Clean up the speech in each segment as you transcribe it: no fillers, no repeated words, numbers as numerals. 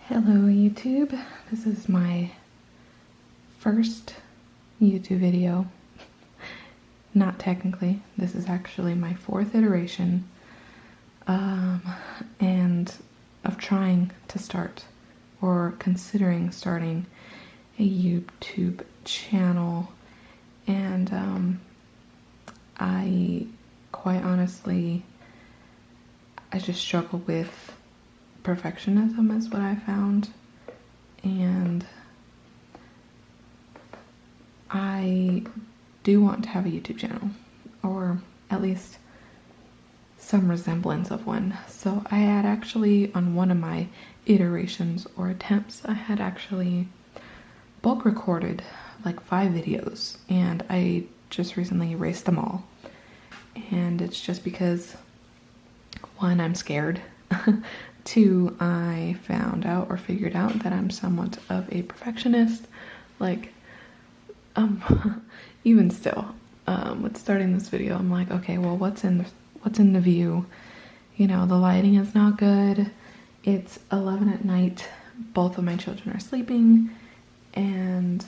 Hello YouTube, this is my first YouTube video. Not technically, this is actually my fourth iteration and of trying to start or considering starting a YouTube channel, and I quite honestly, I just struggle with perfectionism is what I found, and I do want to have a YouTube channel, or at least some resemblance of one. So I had actually, on one of my iterations or attempts, I had actually bulk recorded like 5 videos, and I just recently erased them all. And it's just because, one, I'm scared. 2, I found out or figured out that I'm somewhat of a perfectionist. Like, even still, with starting this video, I'm like, okay, well, what's in the view? You know, the lighting is not good. It's 11 at night. Both of my children are sleeping, and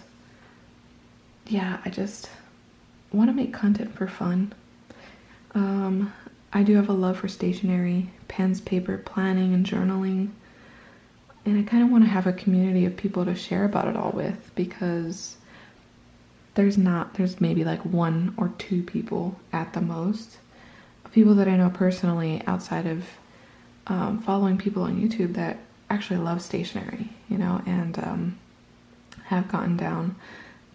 yeah, I just want to make content for fun. I do have a love for stationery, pens, paper, planning, and journaling. And I kind of want to have a community of people to share about it all with, because there's maybe like 1 or 2 people at the most. People that I know personally outside of following people on YouTube that actually love stationery, you know, and have gotten down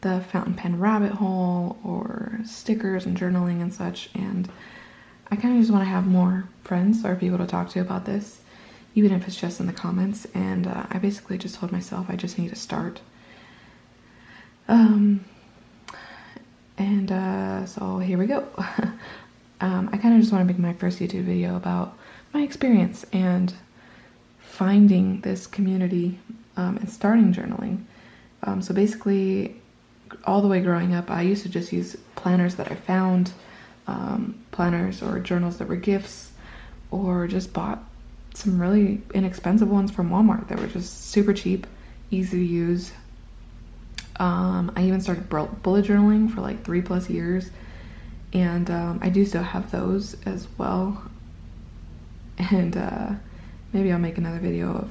the fountain pen rabbit hole or stickers and journaling and such. And I kind of just want to have more friends or people to talk to about this, even if it's just in the comments. And I basically just told myself I just need to start. So here we go. I kind of just want to make my first YouTube video about my experience and finding this community and starting journaling. So basically, all the way growing up, I used to just use planners that I found, planners or journals that were gifts, or just bought some really inexpensive ones from Walmart that were just super cheap, easy to use. I even started bullet journaling for like 3+ years, and I do still have those as well. And maybe I'll make another video of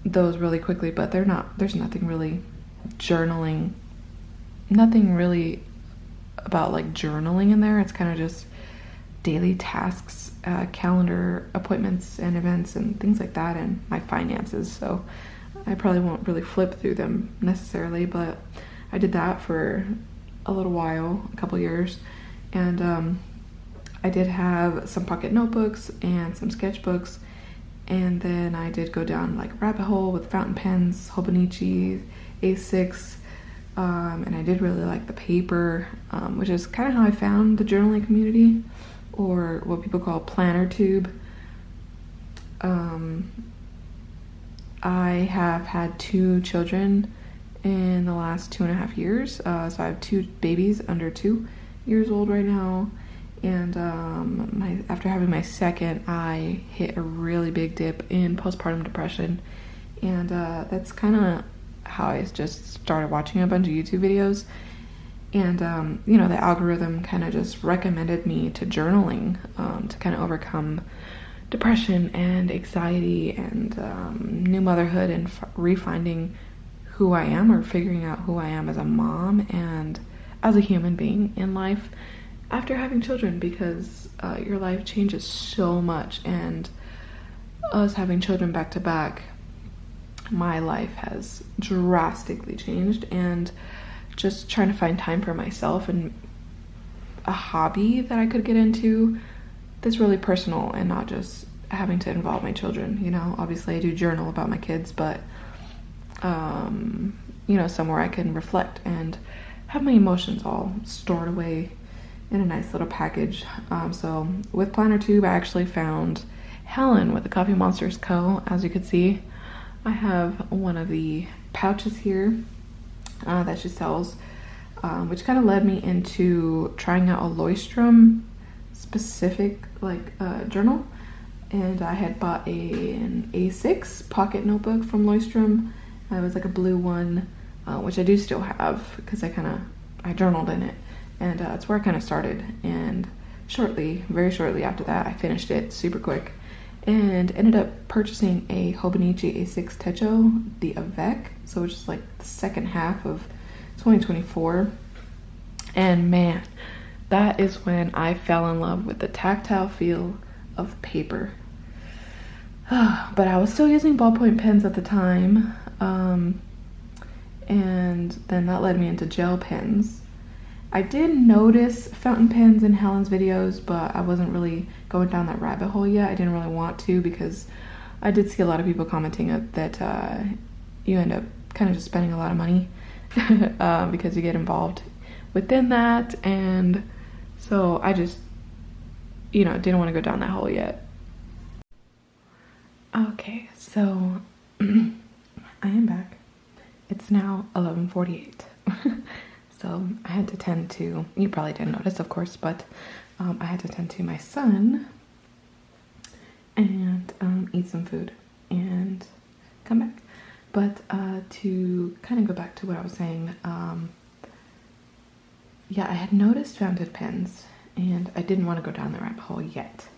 those really quickly, but there's nothing really about like journaling in there. It's kind of just daily tasks, calendar appointments and events and things like that, and my finances. So I probably won't really flip through them necessarily, but I did that for a little while, a couple years. And I did have some pocket notebooks and some sketchbooks, and then I did go down like a rabbit hole with fountain pens, Hobonichi, A6, and I did really like the paper, which is kind of how I found the journaling community, or what people call planner tube. I have had 2 children in the last 2.5 years, so I have 2 babies under 2 years old right now, and after having my second, I hit a really big dip in postpartum depression, and that's kind of how I just started watching a bunch of YouTube videos. And you know, the algorithm kind of just recommended me to journaling to kind of overcome depression and anxiety and new motherhood and refinding who I am, or figuring out who I am as a mom and as a human being in life after having children, because your life changes so much. And us having children back to back, my life has drastically changed, and just trying to find time for myself and a hobby that I could get into that's really personal and not just having to involve my children. You know, obviously I do journal about my kids, but you know, somewhere I can reflect and have my emotions all stored away in a nice little package. So with Planner Tube, I actually found Helen with the Coffee Monsters Co. As you could see, I have one of the pouches here that she sells, which kind of led me into trying out a Leuchtturm specific journal. and I had bought an A6 pocket notebook from Leuchtturm. It was like a blue one, which I do still have because I journaled in it, and that's where I kind of started. And very shortly after that, I finished it super quick and ended up purchasing a Hobonichi A6 Techo, the Avec, so it's just like the second half of 2024. And man, that is when I fell in love with the tactile feel of paper. But I was still using ballpoint pens at the time, and then that led me into gel pens. I did notice fountain pens in Helen's videos, but I wasn't really going down that rabbit hole yet. I didn't really want to, because I did see a lot of people commenting that you end up kind of just spending a lot of money because you get involved within that, and so I just, didn't want to go down that hole yet. Okay, so I am back. It's now 11:48. So I had to tend to, you probably didn't notice, of course, but I had to tend to my son and eat some food and come back. But to kind of go back to what I was saying, yeah, I had noticed fountain pens, and I didn't want to go down the rabbit hole yet.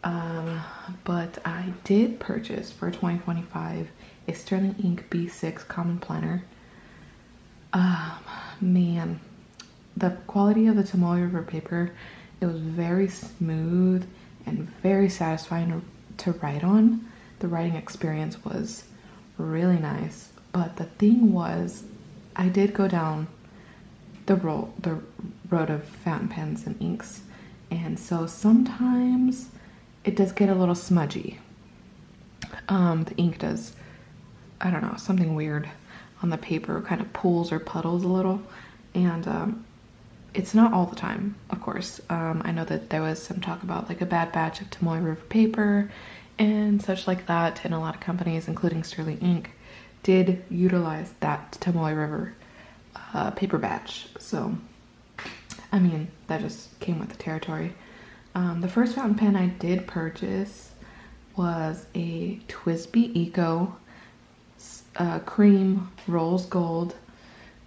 But I did purchase for 2025 a Sterling Ink B6 Common Planner. Man, the quality of the Tomoe River paper, it was very smooth and very satisfying to write on. The writing experience was really nice, but the thing was, I did go down the road of fountain pens and inks, and so sometimes it does get a little smudgy. The ink does, I don't know, something weird on the paper, kind of pools or puddles a little, and it's not all the time, of course. I know that there was some talk about like a bad batch of Tomoe River paper and such like that, and a lot of companies, including Sterling Ink, did utilize that Tomoe River paper batch. So, I mean, that just came with the territory. The first fountain pen I did purchase was a TWSBI Eco cream rose gold.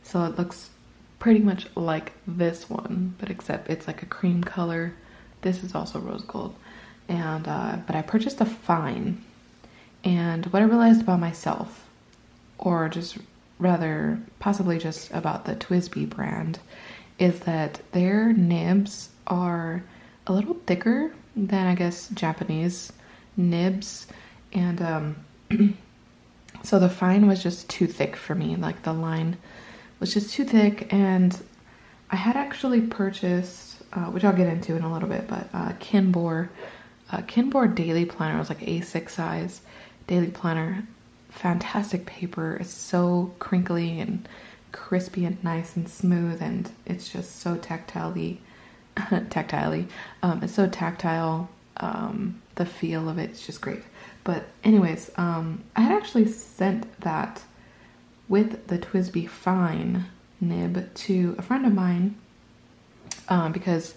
So it looks pretty much like this one, but except it's like a cream color. This is also rose gold. And but I purchased a fine, and what I realized about myself, or just rather possibly just about the TWSBI brand, is that their nibs are a little thicker than, I guess, Japanese nibs, and so the fine was just too thick for me. Like, the line was just too thick, and I had actually purchased, which I'll get into in a little bit, but Kinbor daily planner. Was like A6 size daily planner. Fantastic paper. It's so crinkly and crispy and nice and smooth, and it's just so tactilely. It's so tactile. The feel of it's just great. But anyways, I had actually sent that with the TWSBI fine nib to a friend of mine, because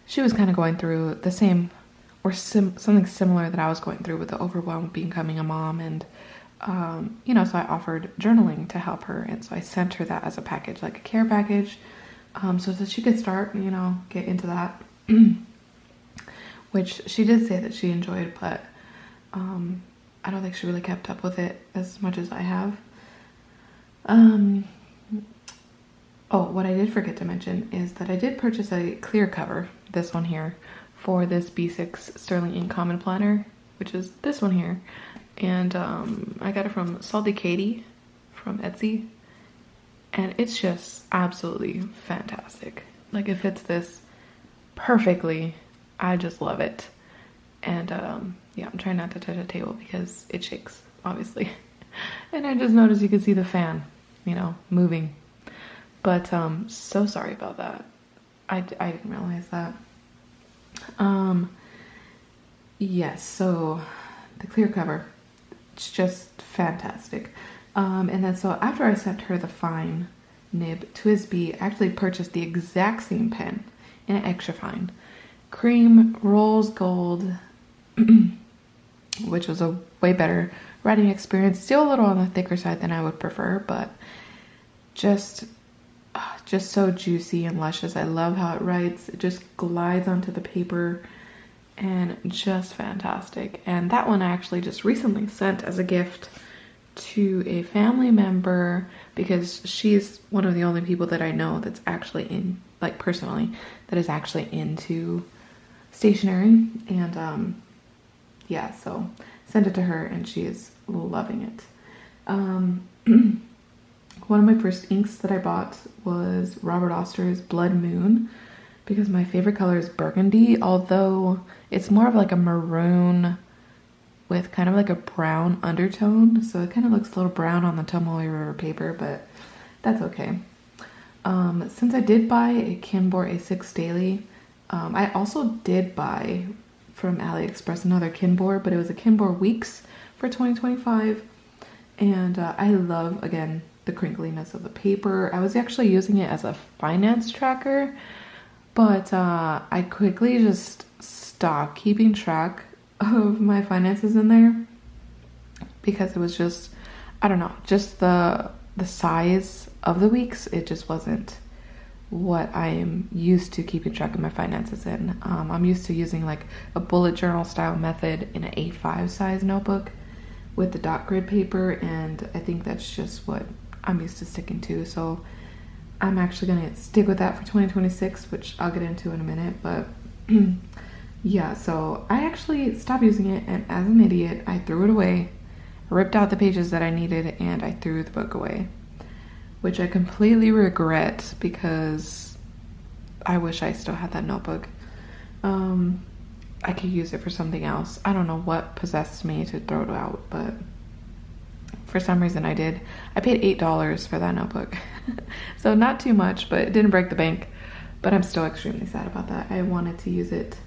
she was kind of going through the same or something similar that I was going through with the overwhelm of becoming a mom, and so I offered journaling to help her, and so I sent her that as a package, like a care package, so that she could start, get into that, which she did say that she enjoyed, but I don't think she really kept up with it as much as I have. Oh, what I did forget to mention is that I did purchase a clear cover, this one here, for this B6 Sterling Ink Common Planner, which is this one here. And I got it from Salty Katie from Etsy, and it's just absolutely fantastic. Like, it fits this perfectly. I just love it. And yeah, I'm trying not to touch the table because it shakes, obviously. And I just noticed you can see the fan, moving. But so sorry about that. I didn't realize that. Yes, so the clear cover, it's just fantastic. And then so after I sent her the fine nib, TWSBI actually purchased the exact same pen in an extra fine. Cream rose gold which was a way better writing experience. Still a little on the thicker side than I would prefer, but just so juicy and luscious. I love how it writes. It just glides onto the paper and just fantastic. And that one I actually just recently sent as a gift to a family member because she's one of the only people that I know that's actually in, like personally, that is actually into stationery. And yeah, so sent it to her and she is loving it. One of my first inks that I bought was Robert Oster's Blood Moon because my favorite color is burgundy, although it's more of like a maroon with kind of like a brown undertone. So it kind of looks a little brown on the Tomoe River paper, but that's okay. Since I did buy a Kinbor A6 Daily, I also did buy from AliExpress another Kinbor, but it was a Kinbor Weeks for 2025. And I love, again, the crinkliness of the paper. I was actually using it as a finance tracker, but I quickly just stopped keeping track of my finances in there because it was just, I don't know, just the size of the weeks. It just wasn't what I am used to keeping track of my finances in. I'm used to using like a bullet journal style method in an A5 size notebook with the dot grid paper, and I think that's just what I'm used to sticking to. So I'm actually gonna stick with that for 2026, which I'll get into in a minute. But yeah, so I actually stopped using it, and as an idiot, I threw it away, ripped out the pages that I needed, and I threw the book away, which I completely regret because I wish I still had that notebook. I could use it for something else. I don't know what possessed me to throw it out, but for some reason I did. I paid $8 for that notebook. So not too much, but it didn't break the bank. But I'm still extremely sad about that. I wanted to use it.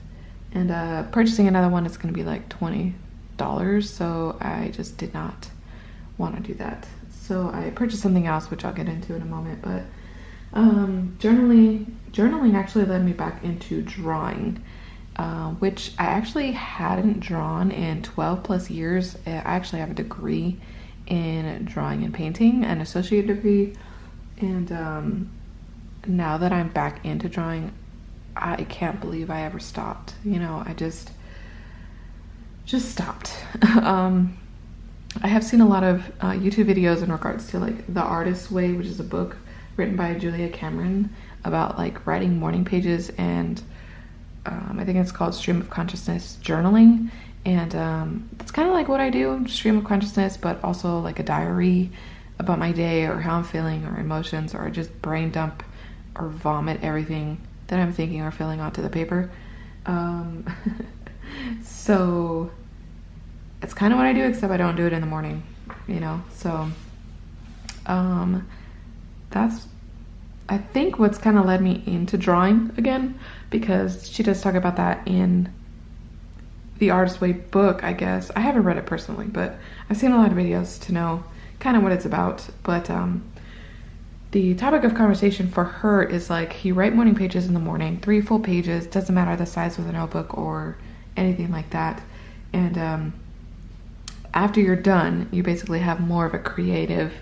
And purchasing another one is going to be like $20. So I just did not want to do that. So I purchased something else, which I'll get into in a moment. But journaling actually led me back into drawing, which I actually hadn't drawn in 12 plus years. I actually have a degree in drawing and painting, an associate degree. And now that I'm back into drawing, I can't believe I ever stopped. You know, I just stopped. I have seen a lot of YouTube videos in regards to like The Artist's Way, which is a book written by Julia Cameron about like writing morning pages, and I think it's called Stream of Consciousness journaling. And it's kind of like what I do, stream of consciousness, but also like a diary about my day or how I'm feeling or emotions, or just brain dump or vomit everything that I'm thinking or feeling onto the paper. So it's kind of what I do, except I don't do it in the morning, you know? So that's, I think, what's kind of led me into drawing again, because she does talk about that in the Artist's Way book, I guess. I haven't read it personally, but I've seen a lot of videos to know kind of what it's about. But the topic of conversation for her is like, you write morning pages in the morning, 3 full pages, doesn't matter the size of the notebook or anything like that. And after you're done, you basically have more of a creative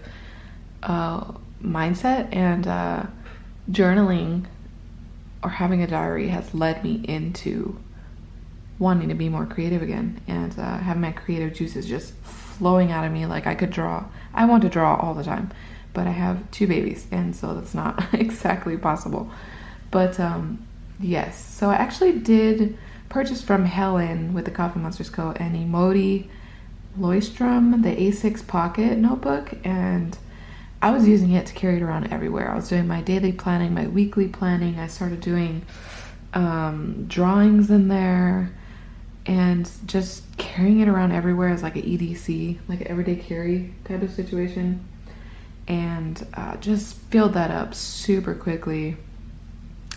mindset. And journaling or having a diary has led me into wanting to be more creative again, and having my creative juices just flowing out of me. Like I could draw. I want to draw all the time, but I have 2 babies, and so that's not exactly possible. But yes, so I actually did purchase from Helen with the Coffee Monsters Co. an Emoti Loistrom, the A6 Pocket notebook, and I was using it to carry it around everywhere. I was doing my daily planning, my weekly planning. I started doing drawings in there, and just carrying it around everywhere as like an EDC, like an everyday carry type of situation. And just filled that up super quickly.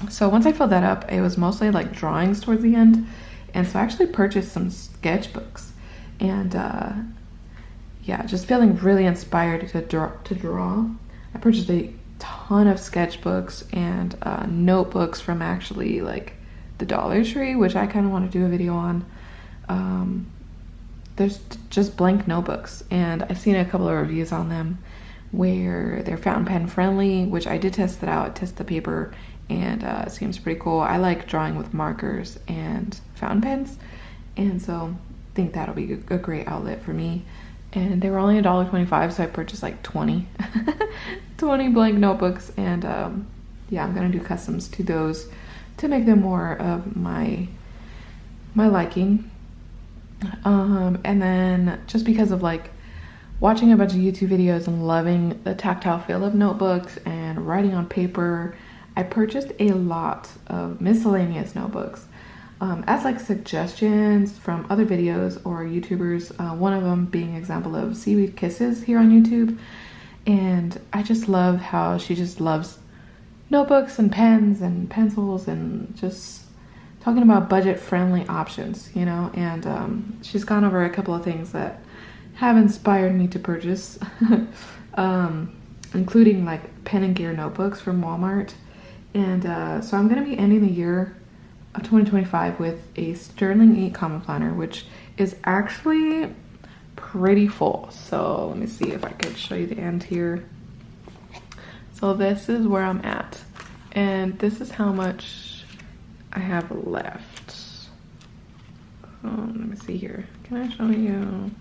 So once I filled that up, it was mostly like drawings towards the end. And so I actually purchased some sketchbooks. And yeah, just feeling really inspired to draw. I purchased a ton of sketchbooks and notebooks from actually like the Dollar Tree, which I kind of want to do a video on. there's just blank notebooks, and I've seen a couple of reviews on them where they're fountain pen friendly, which I did test it out, test the paper, and it seems pretty cool. I like drawing with markers and fountain pens, and so I think that'll be a great outlet for me. And they were only $1.25, so I purchased like 20 20 blank notebooks, and yeah, I'm gonna do customs to those to make them more of my liking. And then just because of like watching a bunch of YouTube videos and loving the tactile feel of notebooks and writing on paper, I purchased a lot of miscellaneous notebooks as like suggestions from other videos or YouTubers, one of them being an example of Seaweed Kisses here on YouTube. And I just love how she just loves notebooks and pens and pencils and just talking about budget-friendly options, you know. And she's gone over a couple of things that have inspired me to purchase, including like pen and gear notebooks from Walmart. And so I'm going to be ending the year of 2025 with a Sterling 8 Common Planner, which is actually pretty full. So let me see if I could show you the end here. So this is where I'm at, and this is how much I have left. Let me see here. Can I show you?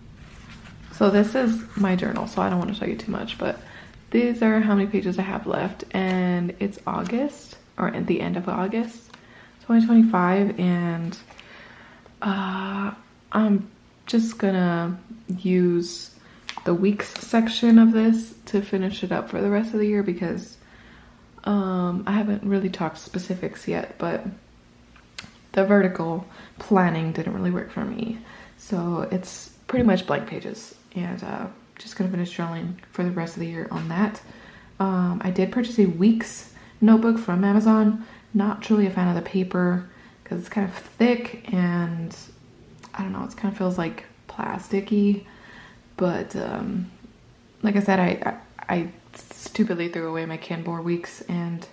So this is my journal, so I don't want to show you too much, but these are how many pages I have left, and it's August, or at the end of August 2025, and I'm just gonna use the weeks section of this to finish it up for the rest of the year, because I haven't really talked specifics yet, but the vertical planning didn't really work for me, so it's pretty much blank pages, and just gonna finish journaling for the rest of the year on that. I did purchase a weeks notebook from Amazon. Not truly a fan of the paper because it's kind of thick, and I don't know, it kind of feels like plasticky. But like I said, I stupidly threw away my Canfor Weeks, and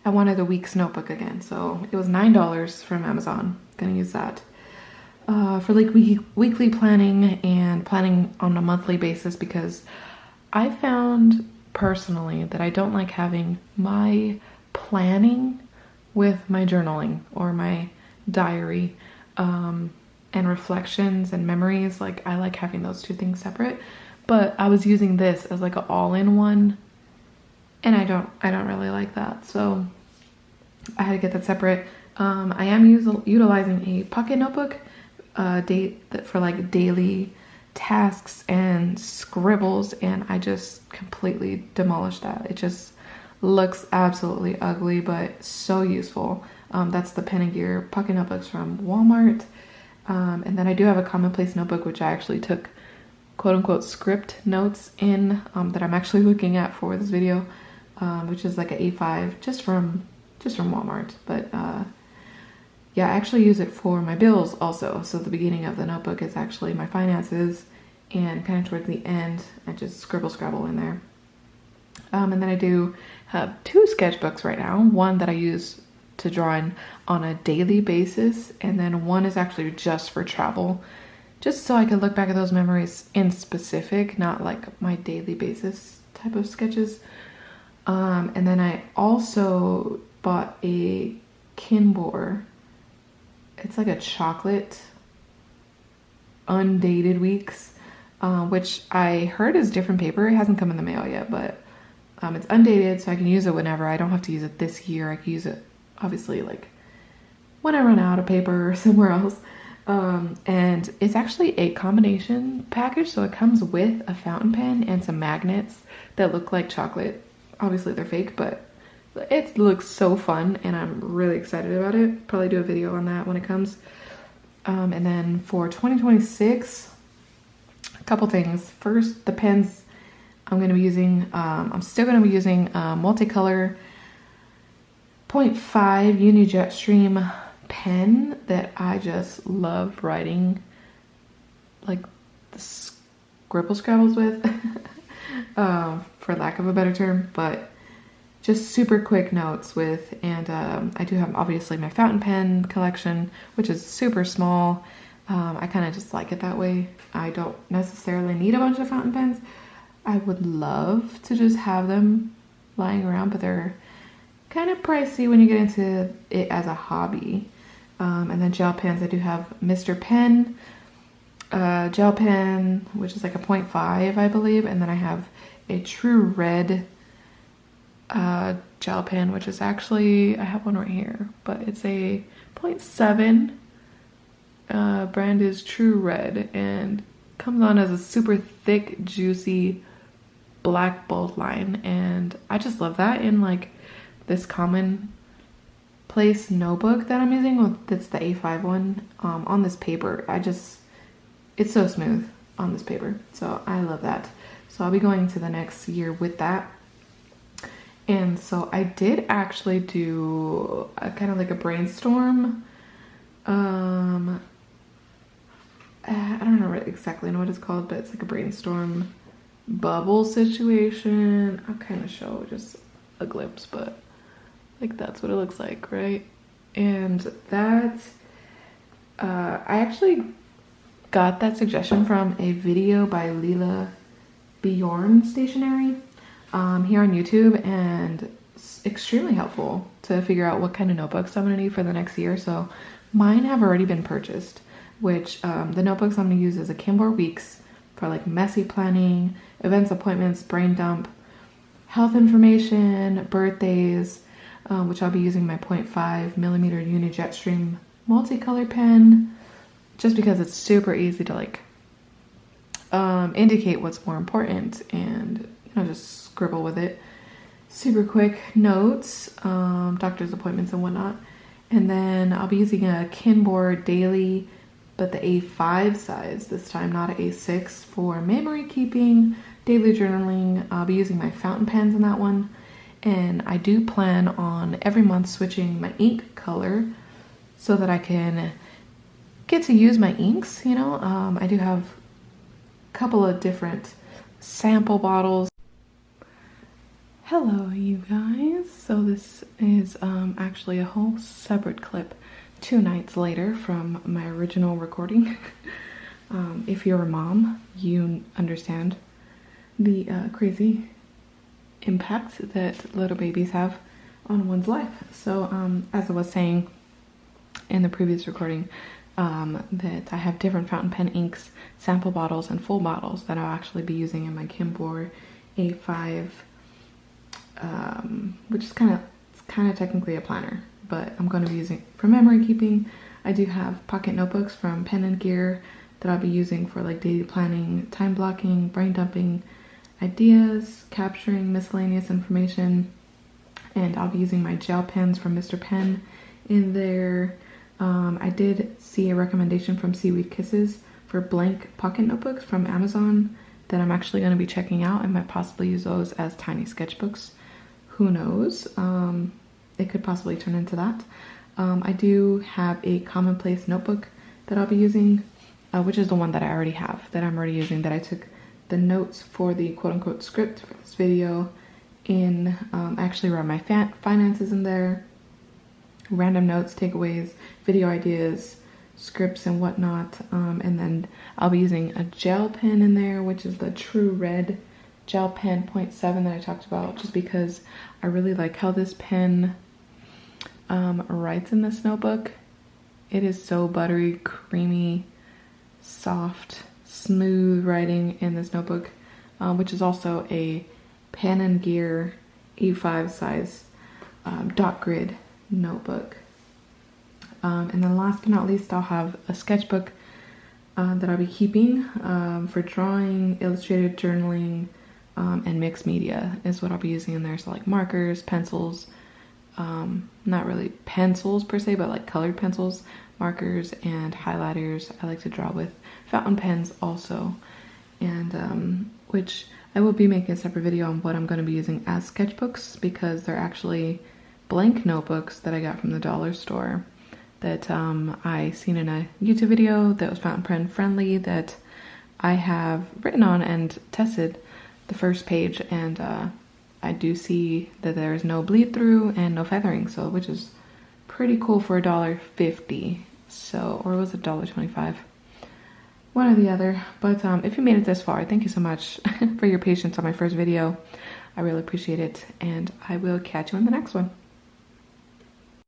I wanted the Weeks notebook again. So it was $9 from Amazon. Gonna use that for like weekly planning and planning on a monthly basis, because I found personally that I don't like having my planning with my journaling or my diary and reflections and memories. Like, I like having those two things separate, but I was using this as like an all-in-one, and I don't really like that, so I had to get that separate. I am utilizing a pocket notebook for like daily tasks and scribbles, and I just completely demolished that. It just looks absolutely ugly, but so useful. That's the Pen and Gear pocket notebooks from Walmart. And then I do have a commonplace notebook, which I actually took quote unquote script notes in, that I'm actually looking at for this video, which is like an A5 just from Walmart. But yeah, I actually use it for my bills also. So the beginning of the notebook is actually my finances, and kind of towards the end I just scrabble in there. And then I do have two sketchbooks right now. One that I use to draw in on a daily basis, and then one is actually just for travel, just so I can look back at those memories in specific, not like my daily basis type of sketches. And then I also bought a Canfor. It's like a chocolate undated weeks, which I heard is different paper. It hasn't come in the mail yet, but it's undated, so I can use it whenever. I don't have to use it this year. I can use it obviously like when I run out of paper or somewhere else. And it's actually a combination package, so it comes with a fountain pen and some magnets that look like chocolate. Obviously they're fake, but it looks so fun, and I'm really excited about it. Probably do a video on that when it comes. And then for 2026, a couple things. First, the pens I'm going to be using, I'm still going to be using multicolor 0.5 Uni Jetstream pen that I just love writing like the scrabbles with, for lack of a better term, but just super quick notes with. And I do have obviously my fountain pen collection, which is super small, I kind of just like it that way. I don't necessarily need a bunch of fountain pens. I would love to just have them lying around, but they're kind of pricey when you get into it as a hobby. And then gel pens, I do have Mr. Pen gel pen, which is like a 0.5, I believe, and then I have a True Red gel pen, which is actually, I have one right here, but it's a 0.7. Brand is True Red, and comes on as a super thick, juicy black bold line, and I just love that in like this common place notebook that I'm using. That's the A5 one. On this paper, it's so smooth on this paper, so I love that. So I'll be going to the next year with that. And so I did actually do a kind of like a brainstorm. I don't know exactly what it's called, but it's like a brainstorm bubble situation. I'll kind of show just a glimpse, but like that's what it looks like, right? And that I actually got that suggestion from a video by Leela Bjorn Stationery here on YouTube, and it's extremely helpful to figure out what kind of notebooks I'm gonna need for the next year. So mine have already been purchased, which the notebooks I'm gonna use is a Kimber Weeks for like messy planning, events, appointments, brain dump, health information, birthdays, which I'll be using my 0.5 millimeter Uni Jetstream multicolor pen, just because it's super easy to like indicate what's more important and just scribble with it. Super quick notes, doctor's appointments and whatnot. And then I'll be using a Kinboard Daily, but the A5 size this time, not an A6, for memory keeping, daily journaling. I'll be using my fountain pens in that one. And I do plan on every month switching my ink color so that I can get to use my inks, I do have a couple of different sample bottles. Hello, you guys. So this is actually a whole separate clip 2 nights later from my original recording. If you're a mom, you understand the crazy impact that little babies have on one's life. So as I was saying in the previous recording, that I have different fountain pen inks, sample bottles, and full bottles that I'll actually be using in my Kimber A5, which is kind of technically a planner, but I'm going to be using for memory keeping. I do have pocket notebooks from Pen and Gear that I'll be using for like daily planning, time blocking, brain dumping, ideas, capturing miscellaneous information, and I'll be using my gel pens from Mr. Pen in there. I did see a recommendation from Seaweed Kisses for blank pocket notebooks from Amazon that I'm actually going to be checking out. I might possibly use those as tiny sketchbooks. Who knows? It could possibly turn into that. I do have a commonplace notebook that I'll be using, which is the one that I already have, that I'm already using, that I took the notes for the quote-unquote script for this video in. I actually wrote my finances in there, random notes, takeaways, video ideas, scripts and whatnot, and then I'll be using a gel pen in there, which is the True Red gel pen 0.7 that I talked about, just because I really like how this pen writes in this notebook. It is so buttery, creamy, soft, smooth writing in this notebook, which is also a Pen and Gear A5 size dot grid notebook. And then last but not least, I'll have a sketchbook that I'll be keeping for drawing, illustrated journaling, and mixed media is what I'll be using in there. So like markers, pencils, not really pencils per se, but like colored pencils, markers, and highlighters. I like to draw with fountain pens also, and which I will be making a separate video on what I'm going to be using as sketchbooks, because they're actually blank notebooks that I got from the dollar store that I seen in a YouTube video that was fountain pen friendly, that I have written on and tested the first page, and I do see that there's no bleed through and no feathering, which is pretty cool for $1.50. So, or was it $1.25? one or the other. But if you made it this far, thank you so much for your patience on my first video. I really appreciate it, and I will catch you in the next one.